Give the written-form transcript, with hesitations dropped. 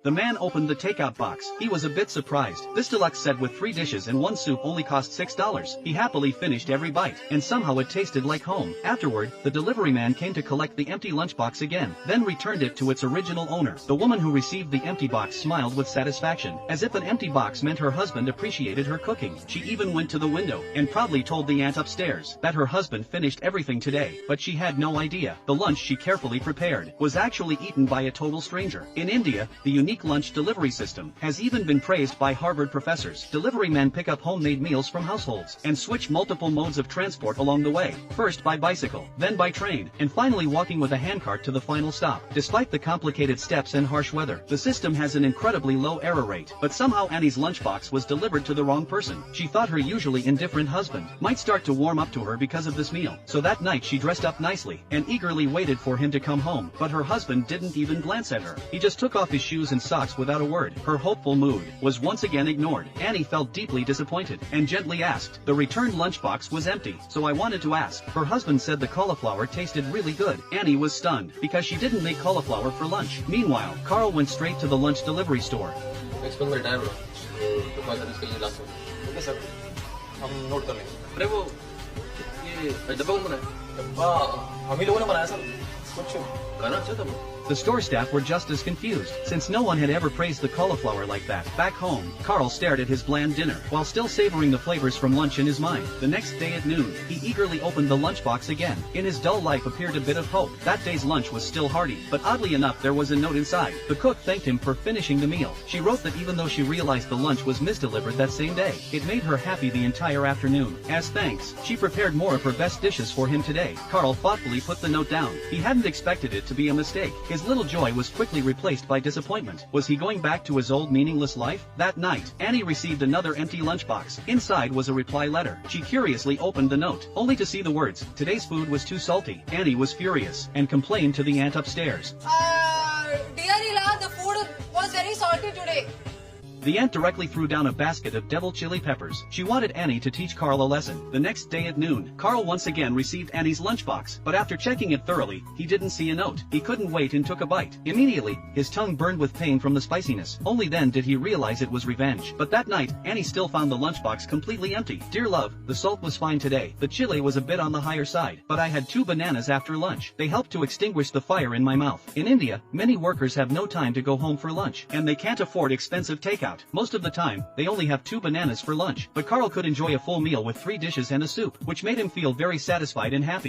The man opened the takeout box. He was a bit surprised. This deluxe set with 3 dishes and 1 soup only cost $6. He happily finished every bite, and somehow it tasted like home. Afterward, the delivery man came to collect the empty lunchbox again, then returned it to its original owner. The woman who received the empty box smiled with satisfaction, as if an empty box meant her husband appreciated her cooking. She even went to the window, and proudly told the aunt upstairs that her husband finished everything today, but she had no idea. The lunch she carefully prepared was actually eaten by a total stranger. In India, the unique lunch delivery system has even been praised by Harvard professors. Delivery men pick up homemade meals from households and switch multiple modes of transport along the way, first by bicycle, then by train, and finally walking with a handcart to the final stop. Despite the complicated steps and harsh weather, the system has an incredibly low error rate. But somehow Annie's lunchbox was delivered to the wrong person. She thought her usually indifferent husband might start to warm up to her because of this meal. So that night she dressed up nicely and eagerly waited for him to come home. But her husband didn't even glance at her. He just took off his shoes and socks without a word. Her hopeful mood was once again ignored. Annie felt deeply disappointed and gently asked. The returned lunchbox was empty, so I wanted to ask. Her husband said the cauliflower tasted really good. Annie was stunned because she didn't make cauliflower for lunch. Meanwhile, Carl went straight to the lunch delivery store. Next one will time तो call service के लिए last okay sir हम note कर लेंगे अरे वो ये डब्बा कौन बनाया डब्बा हम ही लोगों ने बनाया सर कुछ गाना अच्छा था वो The store staff were just as confused, since no one had ever praised the cauliflower like that. Back home, Carl stared at his bland dinner, while still savoring the flavors from lunch in his mind. The next day at noon, he eagerly opened the lunchbox again. In his dull life appeared a bit of hope. That day's lunch was still hearty, but oddly enough there was a note inside. The cook thanked him for finishing the meal. She wrote that even though she realized the lunch was misdelivered that same day, it made her happy the entire afternoon. As thanks, she prepared more of her best dishes for him today. Carl thoughtfully put the note down. He hadn't expected it to be a mistake. His little joy was quickly replaced by disappointment. Was he going back to his old meaningless life? That night, Annie received another empty lunchbox. Inside was a reply letter. She curiously opened the note, only to see the words, "Today's food was too salty." Annie was furious and complained to the aunt upstairs. Dear Ila, the food was very salty today. The aunt directly threw down a basket of devil chili peppers. She wanted Annie to teach Carl a lesson. The next day at noon, Carl once again received Annie's lunchbox, but after checking it thoroughly, he didn't see a note. He couldn't wait and took a bite. Immediately, his tongue burned with pain from the spiciness. Only then did he realize it was revenge. But that night, Annie still found the lunchbox completely empty. Dear love, the salt was fine today. The chili was a bit on the higher side, but I had 2 bananas after lunch. They helped to extinguish the fire in my mouth. In India, many workers have no time to go home for lunch, and they can't afford expensive takeout. Most of the time, they only have 2 bananas for lunch. But Carl could enjoy a full meal with 3 dishes and a soup, which made him feel very satisfied and happy.